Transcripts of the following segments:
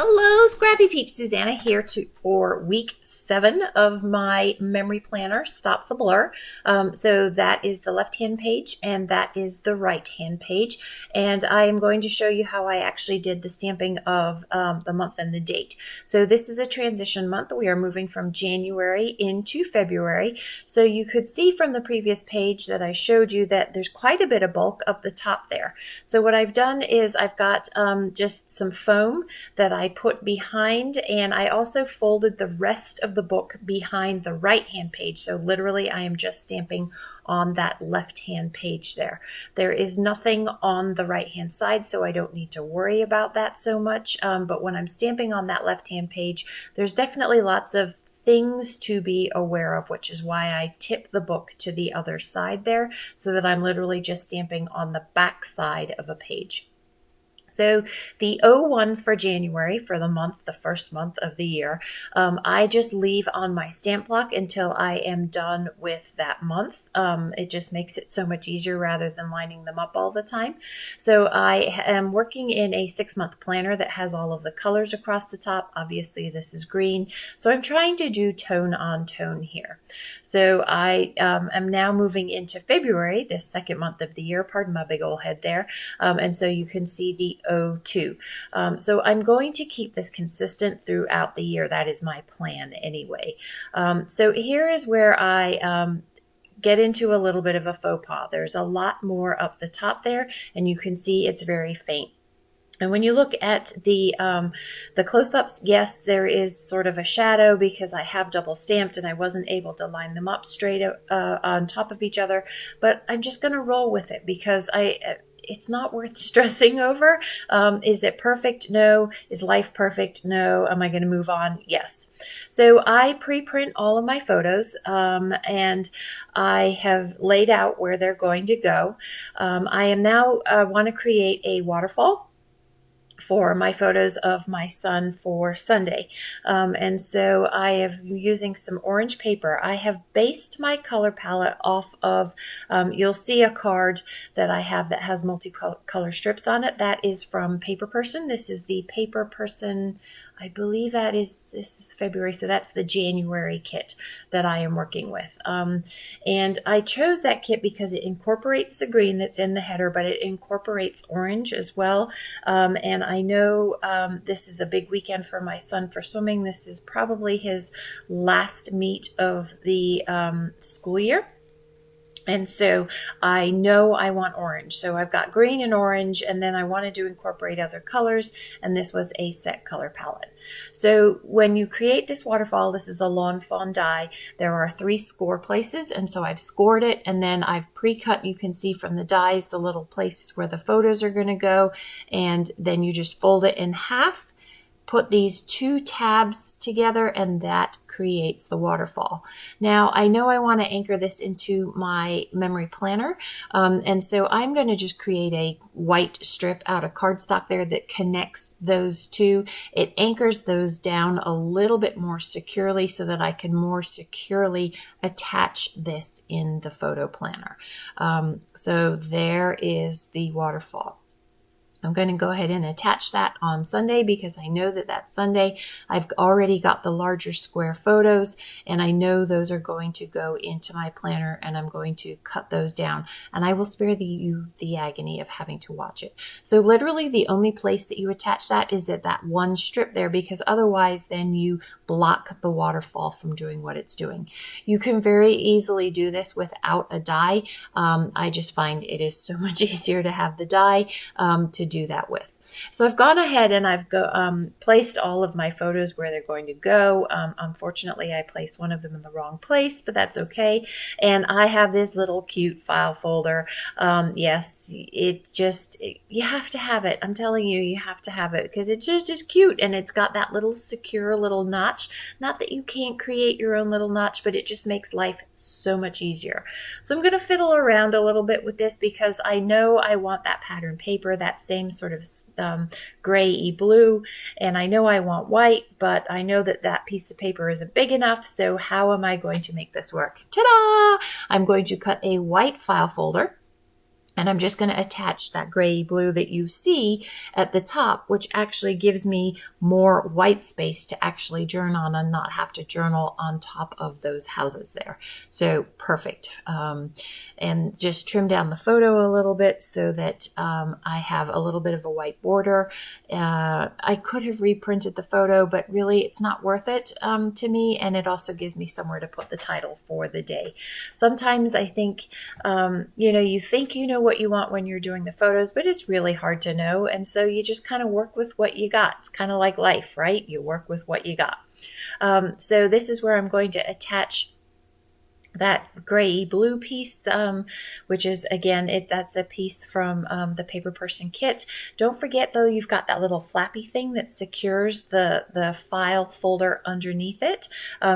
Hello, Scrappy Peeps. Suzanna here for week 7 of my memory planner, Stop the Blur. So that is the left-hand page and that is the right-hand page. And I am going to show you how I actually did the stamping of the month and the date. So this is a transition month. We are moving from January into February. So you could see from the previous page that I showed you that there's quite a bit of bulk up the top there. So what I've done is I've got just some foam that I put behind, and I also folded the rest of the book behind the right-hand page. So literally I am just stamping on that left-hand page there. There is nothing on the right-hand side, so I don't need to worry about that so much. But when I'm stamping on that left-hand page, there's definitely lots of things to be aware of, which is why I tip the book to the other side there, so that I'm literally just stamping on the back side of a page. So the 01 for January, for the month, the first month of the year, I just leave on my stamp block until I am done with that month. It just makes it so much easier rather than lining them up all the time. So I am working in a 6-month planner that has all of the colors across the top. Obviously this is green. So I'm trying to do tone on tone here. So I am now moving into February, this second month of the year. Pardon my big old head there. And so you can see the 02. So I'm going to keep this consistent throughout the year. That is my plan anyway. So here is where I get into a little bit of a faux pas. There's a lot more up the top there, and you can see it's very faint. And when you look at the close-ups, yes, there is sort of a shadow because I have double stamped and I wasn't able to line them up straight on top of each other. But I'm just going to roll with it because it's not worth stressing over. Is it perfect? No. Is life perfect? No. Am I going to move on? Yes. So I pre-print all of my photos and I have laid out where they're going to go. I am now want to create a waterfall for my photos of my son for Sunday. And so I am using some orange paper. I have based my color palette off of, you'll see a card that I have that has multicolor strips on it. That is from PaperPerson. This is the PaperPerson, I believe this is February, so that's the January kit that I am working with. And I chose that kit because it incorporates the green that's in the header, but it incorporates orange as well. And I know this is a big weekend for my son for swimming. This is probably his last meet of the school year. And so I know I want orange. So I've got green and orange, and then I wanted to incorporate other colors, and this was a set color palette. So when you create this waterfall, this is a lawn fawn die. There are 3 score places, and so I've scored it, and then I've pre-cut, you can see from the dies, the little places where the photos are going to go, and then you just fold it in half, put these 2 tabs together, and that creates the waterfall. Now, I know I want to anchor this into my memory planner, and so I'm going to just create a white strip out of cardstock there that connects those 2. It anchors those down a little bit more securely so that I can more securely attach this in the photo planner. So there is the waterfall. I'm going to go ahead and attach that on Sunday because I know that that Sunday I've already got the larger square photos and I know those are going to go into my planner, and I'm going to cut those down, and I will spare you the agony of having to watch it. So literally the only place that you attach that is at that one strip there, because otherwise then you block the waterfall from doing what it's doing. You can very easily do this without a die. I just find it is so much easier to have the die to do that with. So I've gone ahead and I've placed all of my photos where they're going to go. Unfortunately, I placed one of them in the wrong place, but that's okay. And I have this little cute file folder. Yes, you have to have it. I'm telling you, you have to have it because it's just cute, and it's got that little secure little notch. Not that you can't create your own little notch, but it just makes life so much easier. So I'm going to fiddle around a little bit with this because I know I want that pattern paper, that same sort of gray-y blue, and I know I want white, but I know that that piece of paper isn't big enough, so how am I going to make this work? Ta-da! I'm going to cut a white file folder, And I'm just going to attach that gray blue that you see at the top, which actually gives me more white space to actually journal on and not have to journal on top of those houses there. So perfect. And just trim down the photo a little bit so that I have a little bit of a white border. I could have reprinted the photo, but really it's not worth it to me. And it also gives me somewhere to put the title for the day. Sometimes I think, you think you know what you want when you're doing the photos, but it's really hard to know. And so you just kind of work with what you got. It's kind of like life, right? You work with what you got. So this is where I'm going to attach that gray blue piece, which is again, that's a piece from the PaperPerson kit. Don't forget though, you've got that little flappy thing that secures the file folder underneath it,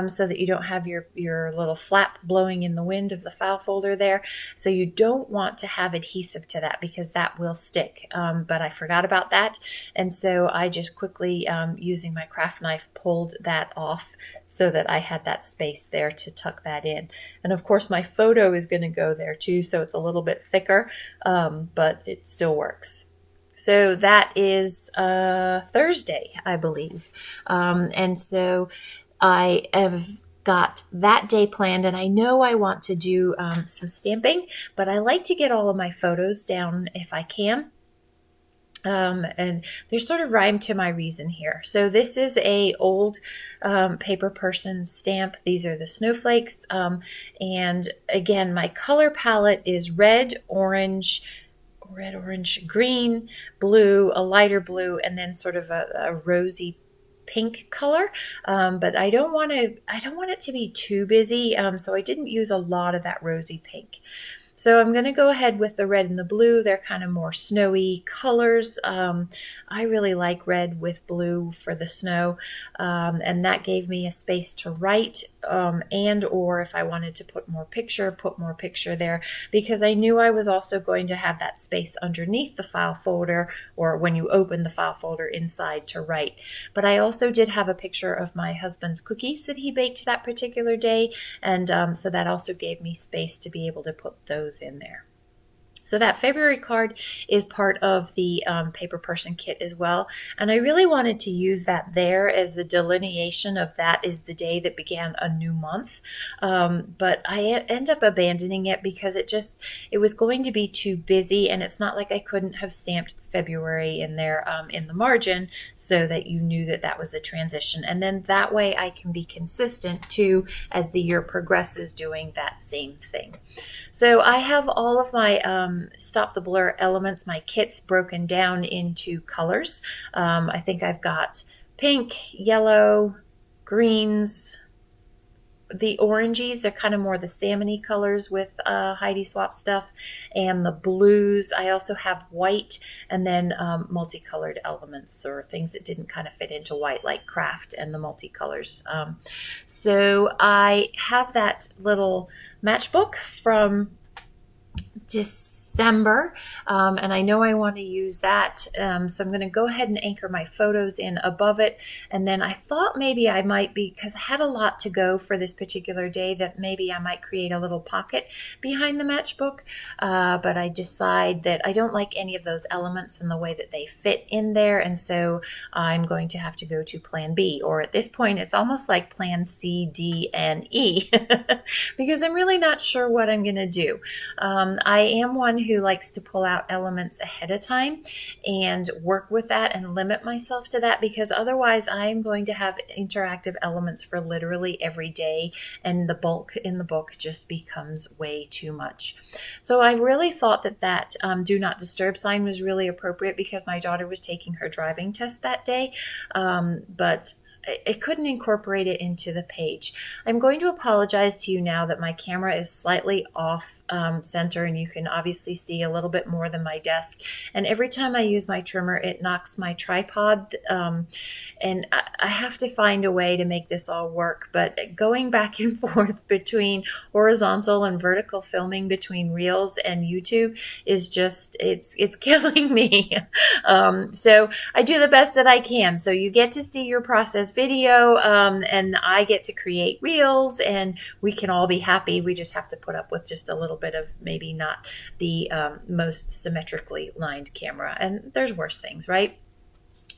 so that you don't have your little flap blowing in the wind of the file folder there. So you don't want to have adhesive to that because that will stick. But I forgot about that, and so I just quickly, using my craft knife, pulled that off so that I had that space there to tuck that in. And of course my photo is going to go there too, so it's a little bit thicker, but it still works. So that is Thursday, I believe. And so I have got that day planned, and I know I want to do some stamping, but I like to get all of my photos down if I can. And there's sort of rhyme to my reason here. So this is a old PaperPerson stamp. These are the snowflakes. And again, my color palette is red, orange, green, blue, a lighter blue, and then sort of a rosy pink color. But I don't want it to be too busy. So I didn't use a lot of that rosy pink. So I'm going to go ahead with the red and the blue. They're kind of more snowy colors. I really like red with blue for the snow. And that gave me a space to write, and or if I wanted to put more picture there, because I knew I was also going to have that space underneath the file folder, or when you open the file folder inside, to write. But I also did have a picture of my husband's cookies that he baked that particular day. And so that also gave me space to be able to put those in there. So that February card is part of the PaperPerson kit as well. And I really wanted to use that there as the delineation of that is the day that began a new month. But I end up abandoning it because it was going to be too busy, and it's not like I couldn't have stamped February in there in the margin so that you knew that that was a transition. And then that way I can be consistent too as the year progresses doing that same thing. So I have all of my Stop the Blur elements, my kits, broken down into colors. I think I've got pink, yellow, greens. The oranges are kind of more the salmony colors with Heidi Swap stuff, and the blues. I also have white, and then multicolored elements or things that didn't kind of fit into white, like craft and the multicolors. So I have that little matchbook from December, and I know I want to use that, so I'm going to go ahead and anchor my photos in above it. And then I thought maybe I might because I had a lot to go for this particular day, that maybe I might create a little pocket behind the matchbook, but I decide that I don't like any of those elements in the way that they fit in there, and so I'm going to have to go to plan B, or at this point it's almost like plan C, D, and E because I'm really not sure what I'm going to do. I am one who likes to pull out elements ahead of time and work with that and limit myself to that, because otherwise I am going to have interactive elements for literally every day, and the bulk in the book just becomes way too much. So I really thought that do not disturb sign was really appropriate because my daughter was taking her driving test that day, but I couldn't incorporate it into the page. I'm going to apologize to you now that my camera is slightly off center, and you can obviously see a little bit more than my desk. And every time I use my trimmer, it knocks my tripod, and I have to find a way to make this all work. But going back and forth between horizontal and vertical filming between Reels and YouTube is just, it's killing me. So I do the best that I can. So you get to see your process video, and I get to create reels, and we can all be happy. We just have to put up with just a little bit of maybe not the most symmetrically lined camera, and there's worse things, right?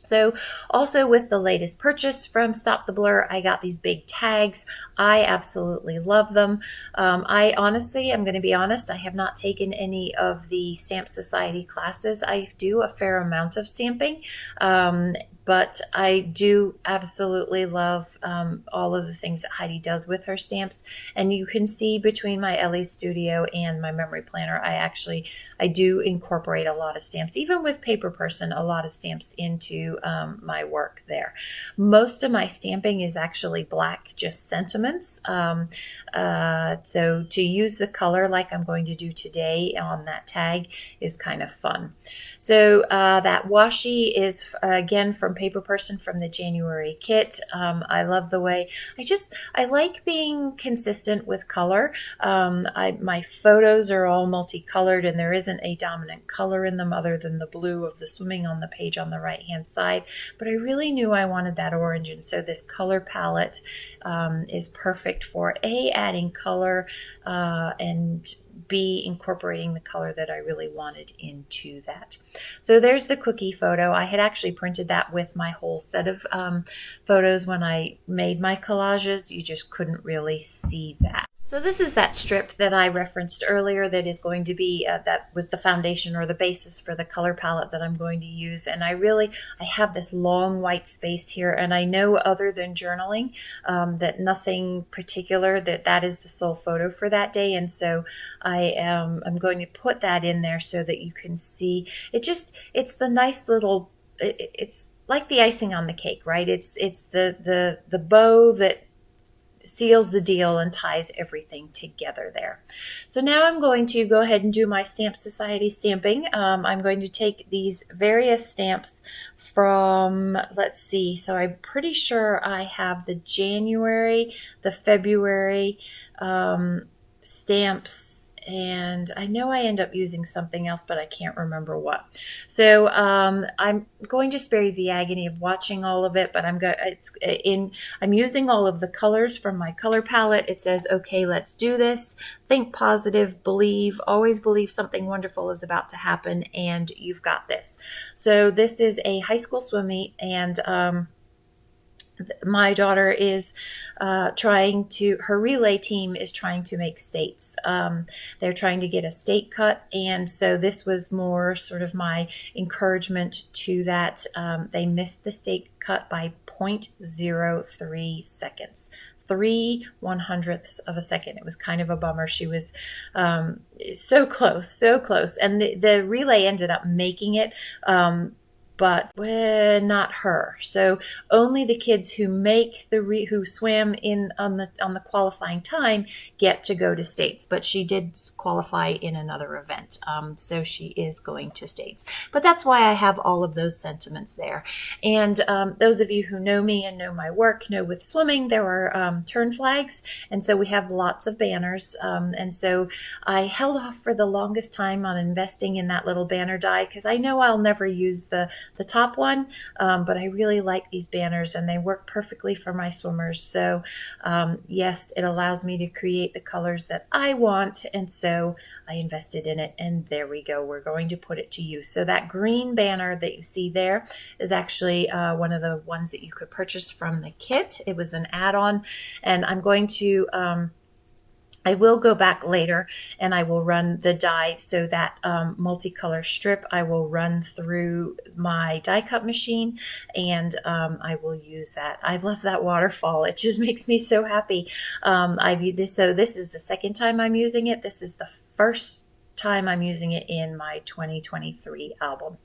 So also with the latest purchase from Stop the Blur, I got these big tags. I absolutely love them. I honestly, I'm going to be honest, I have not taken any of the Stamp Society classes. I do a fair amount of stamping, but I do absolutely love all of the things that Heidi does with her stamps. And you can see between my Ellie Studio and my memory planner, I do incorporate a lot of stamps, even with PaperPerson, a lot of stamps into my work there. Most of my stamping is actually black, just sentiments. So to use the color like I'm going to do today on that tag is kind of fun. So that washi is again from PaperPerson from the January kit. I love the way I like being consistent with color. My photos are all multicolored, and there isn't a dominant color in them other than the blue of the swimming on the page on the right hand side. But I really knew I wanted that orange, and so this color palette is perfect for adding color and B, incorporating the color that I really wanted into that. So there's the cookie photo. I had actually printed that with my whole set of photos when I made my collages. You just couldn't really see that. So this is that strip that I referenced earlier that is going to be, that was the foundation or the basis for the color palette that I'm going to use. And I have this long white space here, and I know other than journaling that nothing particular, that is the sole photo for that day. And so I'm going to put that in there so that you can see it. It's the nice little, it's like the icing on the cake, right? It's the bow that seals the deal and ties everything together there. So now I'm going to go ahead and do my Stamp Society stamping. I'm going to take these various stamps from, let's see, so I'm pretty sure I have the January, the February stamps, and I know I end up using something else, but I can't remember what. So I'm going to spare you the agony of watching all of it, but I'm using all of the colors from my color palette. It says, okay, let's do this. Think positive, believe, always believe something wonderful is about to happen, and you've got this. So this is a high school swim meet, and my daughter is her relay team is trying to make states. They're trying to get a state cut, and so this was more sort of my encouragement to that. They missed the state cut by 0.03 seconds. 3/100ths of a second. It was kind of a bummer. She was so close. And the relay ended up making it, but not her. So only the kids who make who swam in on the qualifying time get to go to states. But she did qualify in another event, so she is going to states. But that's why I have all of those sentiments there. And those of you who know me and know my work know with swimming there are turn flags, and so we have lots of banners. And so I held off for the longest time on investing in that little banner die because I know I'll never use the top one, but I really like these banners, and they work perfectly for my swimmers. So yes, it allows me to create the colors that I want, and so I invested in it, and there we go. We're going to put it to use. So that green banner that you see there is actually one of the ones that you could purchase from the kit. It was an add-on, and I'm going to I will go back later and I will run the die, so that multicolor strip I will run through my die cut machine, and I will use that. I love that waterfall. It just makes me so happy. So this is the second time I'm using it. This is the first time I'm using it in my 2023 album.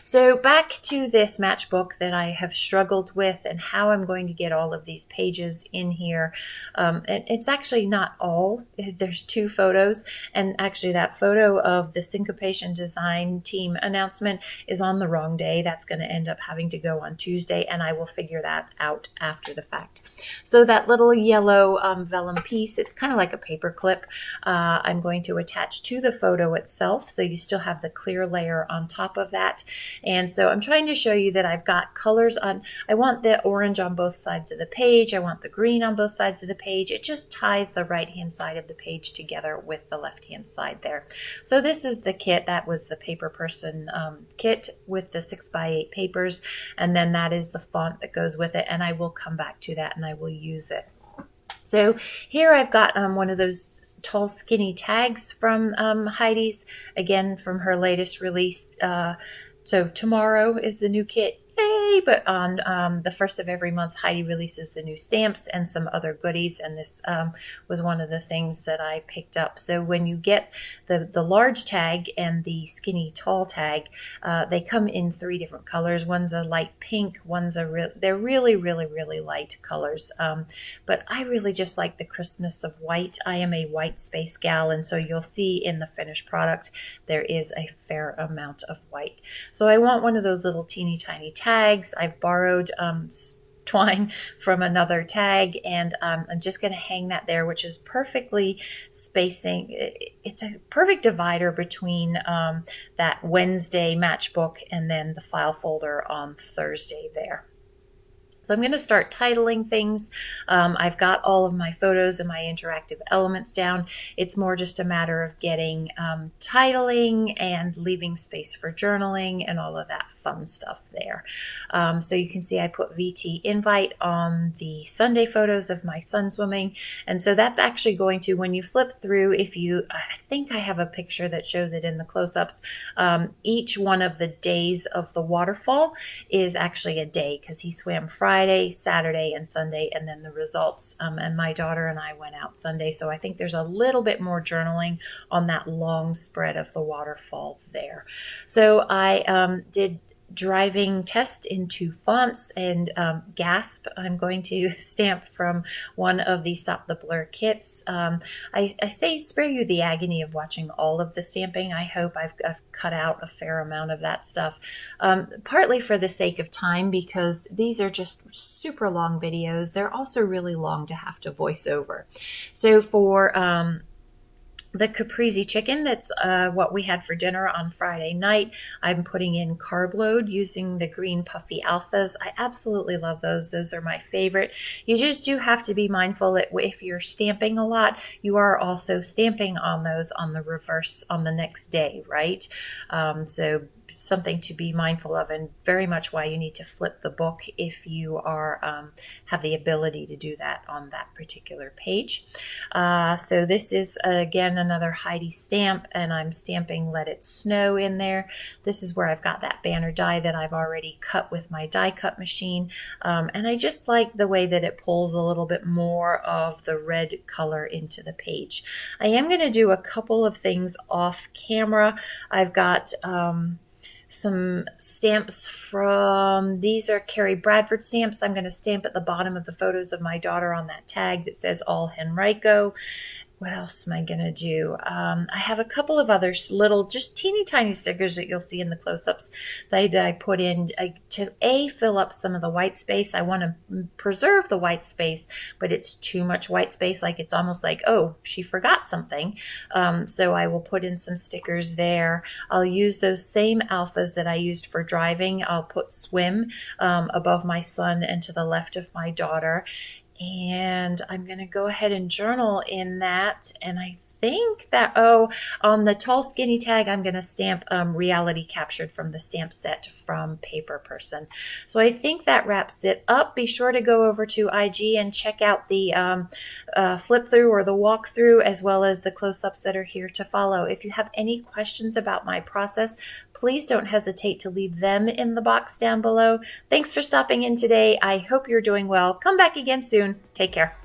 So back to this matchbook that I have struggled with and how I'm going to get all of these pages in here. And it's actually not all. There's 2 photos, and actually that photo of the Syncopation Design Team announcement is on the wrong day. That's going to end up having to go on Tuesday, and I will figure that out after the fact. So that little yellow vellum piece, it's kind of like a paper clip, I'm going to attach to the photo photo itself. So you still have the clear layer on top of that. And so I'm trying to show you that I've got colors on. I want the orange on both sides of the page. I want the green on both sides of the page. It just ties the right-hand side of the page together with the left-hand side there. So this is the kit. That was the PaperPerson kit with the 6x8 papers. And then that is the font that goes with it. And I will come back to that and I will use it. So here I've got one of those tall skinny tags from Heidi's, again from her latest release. So tomorrow is the new kit. Yay! But on the first of every month, Heidi releases the new stamps and some other goodies, and this was one of the things that I picked up. So when you get the large tag and the skinny tall tag, they come in 3 different colors. One's a light pink, one's they're really, really, really light colors. But I really just like the crispness of white. I am a white space gal, and so you'll see in the finished product there is a fair amount of white. So I want one of those little teeny tiny tags. I've borrowed twine from another tag, and I'm just going to hang that there, which is perfectly spacing. It's a perfect divider between that Wednesday matchbook and then the file folder on Thursday there. So I'm going to start titling things. I've got all of my photos and my interactive elements down. It's more just a matter of getting titling and leaving space for journaling and all of that fun stuff there. So you can see I put VT invite on the Sunday photos of my son swimming. And so that's actually going to, when you flip through, I think I have a picture that shows it in the close-ups, each one of the days of the waterfall is actually a day, because he swam Friday, Saturday, and Sunday, and then the results. And my daughter and I went out Sunday, so I think there's a little bit more journaling on that long spread of the waterfall there. So I did driving test into fonts and gasp. I'm going to stamp from one of the Stop the Blur kits. I say spare you the agony of watching all of the stamping. I hope I've cut out a fair amount of that stuff, partly for the sake of time, because these are just super long videos. They're also really long to have to voice over. So for the caprese chicken, that's what we had for dinner on Friday night, I'm putting in carb load using the green puffy alphas. I absolutely love those. Those are my favorite. You just do have to be mindful that if you're stamping a lot, you are also stamping on those on the reverse on the next day, right? So something to be mindful of, and very much why you need to flip the book if you are have the ability to do that on that particular page. So this is again another Heidi stamp, and I'm stamping Let It Snow in there. This is where I've got that banner die that I've already cut with my die cut machine, and I just like the way that it pulls a little bit more of the red color into the page. I am going to do a couple of things off camera. I've got some stamps from, these are Carrie Bradford stamps. I'm going to stamp at the bottom of the photos of my daughter on that tag that says All Henrico. What else am I going to do? I have a couple of other little, just teeny tiny stickers that you'll see in the close-ups that I put in to fill up some of the white space. I want to preserve the white space, but it's too much white space. Like it's almost like, oh, she forgot something. So I will put in some stickers there. I'll use those same alphas that I used for driving. I'll put swim above my son and to the left of my daughter. And I'm going to go ahead and journal in that. And I think that, on the tall skinny tag, I'm going to stamp reality captured from the stamp set from PaperPerson. So I think that wraps it up. Be sure to go over to IG and check out the flip through or the walkthrough, as well as the close-ups that are here to follow. If you have any questions about my process, please don't hesitate to leave them in the box down below. Thanks for stopping in today. I hope you're doing well. Come back again soon. Take care.